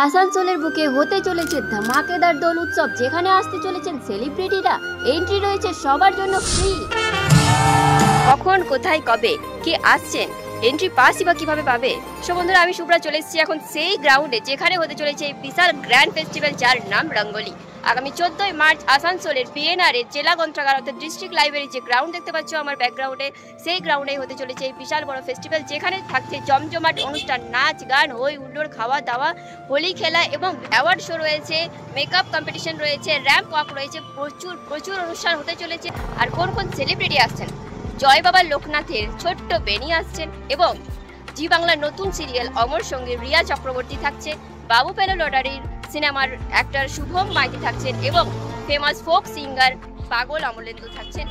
আসানসোলের বুকে হতে চলেছে ধামাকেদার দোল উৎসব, যেখানে আসতে চলেছেন সেলিব্রিটিরা। এন্ট্রি রয়েছে সবার জন্য ফ্রি। কখন, কোথায়, কবে কে আসছেন, এন্ট্রি পাসই বা কিভাবে পাবে? সো বন্ধুরা, আমি শুভ্রা চলে এসেছি এখন সেই গ্রাউন্ডে যেখানে হতে চলেছে এই বিশাল গ্র্যান্ড ফেস্টিভ্যাল, যার নাম রঙ্গোলি। আগামী 14ই মার্চ আসানসোলের পিএনআর এর জেলা গ্রন্থাগার অর্থাৎ ডিস্ট্রিক্ট লাইব্রেরি, যে গ্রাউন্ড দেখতে পাচ্ছ আমার ব্যাকগ্রাউন্ডে, সেই গ্রাউন্ডেই হতে চলেছে এই বিশাল বড় ফেস্টিভ্যাল, যেখানে থাকছে জমজমাট অনুষ্ঠান, নাচ গান, হই হুল্লোড়, খাওয়া দাওয়া, হোলি খেলা এবং অ্যাওয়ার্ড শো রয়েছে, মেকআপ কম্পিটিশন রয়েছে, র্যাম্প ওয়াক রয়েছে, প্রচুর প্রচুর অনুষ্ঠান হতে চলেছে। আর কোন কোন সেলিব্রিটি আসছেন? জয় বাবা লোকনাথের ছোট্ট বেনি আসছেন, এবং জি বাংলার নতুন সিরিয়াল অমর সঙ্গে রিয়া চক্রবর্তী থাকছে, বাবু পেলো লটারির সিনেমার অ্যাক্টর শুভম মাইতি থাকছেন, এবং ফেমাস ফোক সিঙ্গার পাগল অমলেন্দু থাকছেন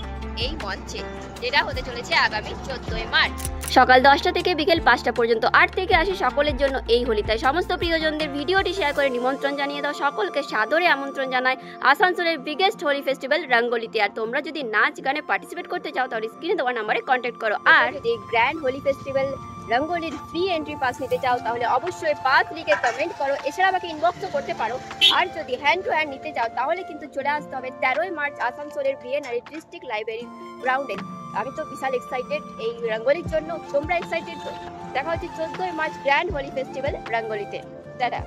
এই মঞ্চে, যেটা হতে চলেছে আগামী 14ই মার্চ সকাল 10টা থেকে বিকেল 5টা পর্যন্ত। 8 থেকে আসি সকলের জন্য এই হোলি। তাই সমস্ত প্রিয়জনদের ভিডিওটি শেয়ার করে নিমন্ত্রণ জানিয়ে দাও। সকলকে সাদরে আমন্ত্রণ জানায় আসানসোলের বিগেস্ট হোলি ফেস্টিভ্যাল রঙ্গোলিতে। আর তোমরা যদি নাচ গানে পার্টিসিপেট করতে চাও তাহলে স্ক্রিনে দেওয়া নাম্বারে কন্ট্যাক্ট করো। আর যদি গ্র্যান্ড হোলি ফেস্টিভ্যাল রঙ্গোলির ফ্রি এন্ট্রি পাস নিতে চাও তাহলে অবশ্যই পাস লিখে কমেন্ট করো, এছাড়া আমাকে ইনবক্সও করতে পারো। আর যদি হ্যান্ড টু হ্যান্ড নিতে চাও তাহলে কিন্তু চলে আসতে হবে 13ই মার্চ আসানসোলের বিএনআর ডিস্ট্রিক্ট লাইব্রেরি গ্রাউন্ডে। আমি তো বিশাল এক্সাইটেড এই রঙ্গোলির জন্য, তোমরা এক্সাইটেড তো? দেখা হচ্ছে 14ই মার্চ গ্র্যান্ড হোলি ফেস্টিভ্যাল রঙ্গোলিতে। টাটা।